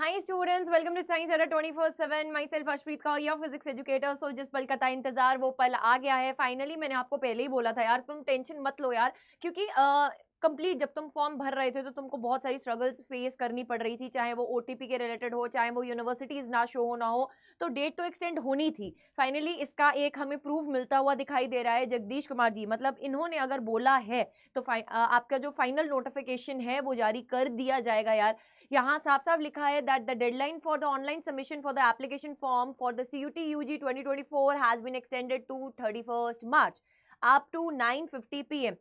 Hi students, welcome to Science Adda 24/7. Myself Ashpreet Kaur, your physics educator. So जिस पल का था इंतजार वो पल आ गया है फाइनली. मैंने आपको पहले ही बोला था यार, तुम टेंशन मत लो यार, क्योंकि कंप्लीट जब तुम फॉर्म भर रहे थे तो तुमको बहुत सारी स्ट्रगल्स फेस करनी पड़ रही थी, चाहे वो ओटीपी के रिलेटेड हो, चाहे वो यूनिवर्सिटीज ना शो हो ना हो, तो डेट तो एक्सटेंड होनी थी. फाइनली इसका एक हमें प्रूफ मिलता हुआ दिखाई दे रहा है. जगदीश कुमार जी, मतलब इन्होंने अगर बोला है तो आपका जो फाइनल नोटिफिकेशन है वो जारी कर दिया जाएगा यार. यहाँ साफ साफ लिखा है that the deadline for the online submission for the application form for the CUT UG 2024 has been extended to 31st March up to 9:50 PM.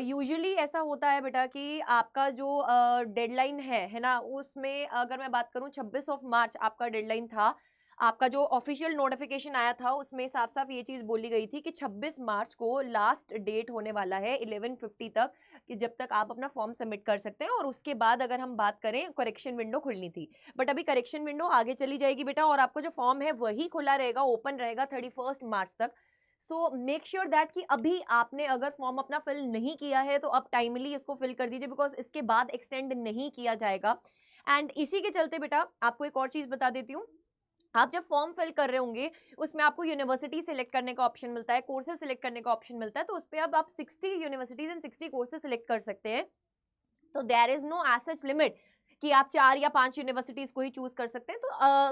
Usually ऐसा होता है बेटा कि आपका जो डेडलाइन है ना, उसमें अगर मैं बात करूं 26 मार्च आपका डेडलाइन था. आपका जो ऑफिशियल नोटिफिकेशन आया था उसमें साफ साफ ये चीज़ बोली गई थी कि 26 मार्च को लास्ट डेट होने वाला है 11:50 तक, कि जब तक आप अपना फॉर्म सबमिट कर सकते हैं. और उसके बाद अगर हम बात करें, करेक्शन विंडो खुलनी थी, बट अभी करेक्शन विंडो आगे चली जाएगी बेटा, और आपका जो फॉर्म है वही खुला रहेगा, ओपन रहेगा 31st मार्च तक. सो मेक श्योर दैट कि अभी आपने अगर फॉर्म अपना फिल नहीं किया है तो अब टाइमली इसको फिल कर दीजिए, बिकॉज इसके बाद एक्सटेंड नहीं किया जाएगा. एंड इसी के चलते बेटा आपको एक और चीज़ बता देती हूँ. आप जब फॉर्म फिल कर रहे होंगे उसमें आपको यूनिवर्सिटी सिलेक्ट करने का ऑप्शन मिलता है, कोर्सेज सिलेक्ट करने का ऑप्शन मिलता है, तो उस पर अब आप 60 यूनिवर्सिटीज एंड 60 कोर्सेज सिलेक्ट कर सकते हैं. तो there is no age such limit कि आप 4 या 5 यूनिवर्सिटीज को ही चूज कर सकते हैं.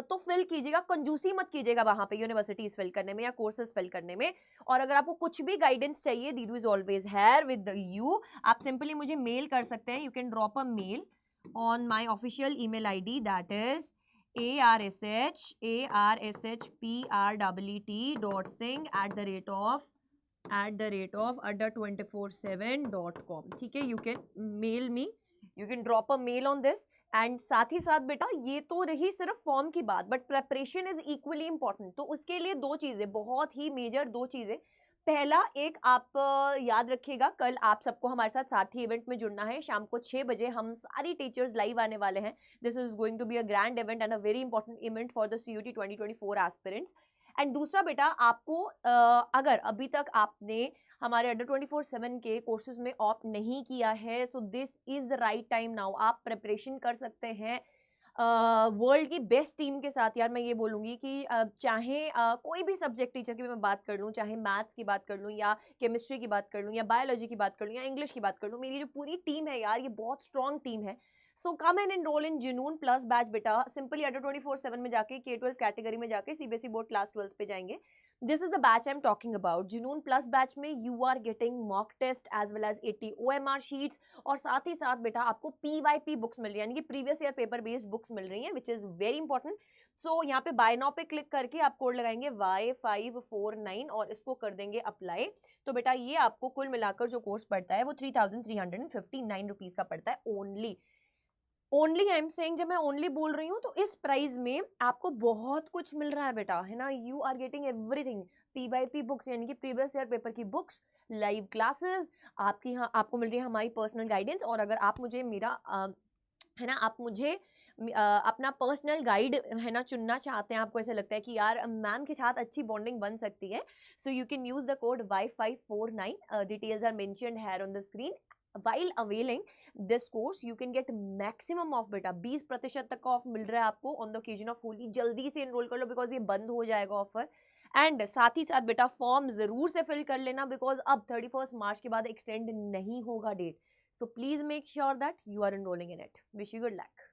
तो फिल कीजिएगा, कंजूसी मत कीजिएगा वहां पे यूनिवर्सिटीज फिल करने में या कोर्सेज फिल करने में. और अगर आपको कुछ भी गाइडेंस चाहिए, Didu is always here with you. आप सिंपली मुझे मेल कर सकते हैं. You can drop a mail on my official email ID, that is arshprett.singh@adda24/7.com. ठीक है, you can mail me, you can drop a mail on this. And साथ ही साथ बेटा ये तो रही सिर्फ फॉर्म की बात, but preparation is equally important. तो उसके लिए दो चीजें, बहुत ही मेजर दो चीजें. पहला, एक आप याद रखिएगा, कल आप सबको हमारे साथ साथी इवेंट में जुड़ना है. शाम को 6 बजे हम सारी टीचर्स लाइव आने वाले हैं. This is going to be a grand event and a very important event for the CUT 2024 aspirants. And दूसरा बेटा, आपको अगर अभी तक आपने हमारे अंडर 24/7 के कोर्सेज में ऑप्ट नहीं किया है, so this is the right time now. आप प्रिपरेशन कर सकते हैं वर्ल्ड की बेस्ट टीम के साथ. यार मैं ये बोलूँगी कि चाहे कोई भी सब्जेक्ट टीचर की मैं बात कर लूँ, चाहे मैथ्स की बात कर लूँ या केमिस्ट्री की बात कर लूँ या बायोलॉजी की बात कर लूँ या इंग्लिश की बात कर लूँ, मेरी जो पूरी टीम है यार, ये बहुत स्ट्रॉन्ग टीम है. सो कम एंड एनरोल इन जुनून प्लस बैच बेटा. सिंपली अंडर 24/7 में जाके K-12 कैटेगरी में जाके CBSE बोर्ड क्लास 12th पे जाएंगे. This is the batch I'm talking about. जुनून प्लस बैच में you are getting mock test as well as 80 OMR sheets, और साथ ही साथ बेटा आपको PYP बुक्स मिल रही है, यानी कि previous year paper based books मिल रही हैं, which is very important. So यहाँ पे बाय नाउ पे क्लिक करके आप कोड लगाएंगे Y549 और इसको कर देंगे अप्लाई. तो बेटा ये आपको कुल मिलाकर जो कोर्स पड़ता है वो 3,359 रुपीज का पड़ता है only. Only I am saying, जब मैं ओनली बोल रही हूँ तो इस प्राइस में आपको बहुत कुछ मिल रहा है बेटा, है ना. You are getting everything. PYP books यानी कि प्रीवियस ईयर पेपर की बुक्स, लाइव क्लासेस, आपकी यहाँ आपको मिल रही है हमारी पर्सनल गाइडेंस. और अगर आप मुझे मेरा है ना, आप मुझे अपना पर्सनल गाइड है ना चुनना चाहते हैं, आपको ऐसा लगता है कि यार मैम के साथ अच्छी बॉन्डिंग बन सकती है, so you can use the code Y549. Details are mentioned here on the screen. While availing this course you can get maximum off बेटा 20% तक का ऑफ मिल रहा है आपको on the occasion of Holi. जल्दी से एनरोल कर लो बिकॉज ये बंद हो जाएगा ऑफर. एंड साथ ही साथ बेटा फॉर्म जरूर से फिल कर लेना, बिकॉज अब 31st मार्च के बाद एक्सटेंड नहीं होगा date. So please make sure that you are enrolling in it. Wish you good luck.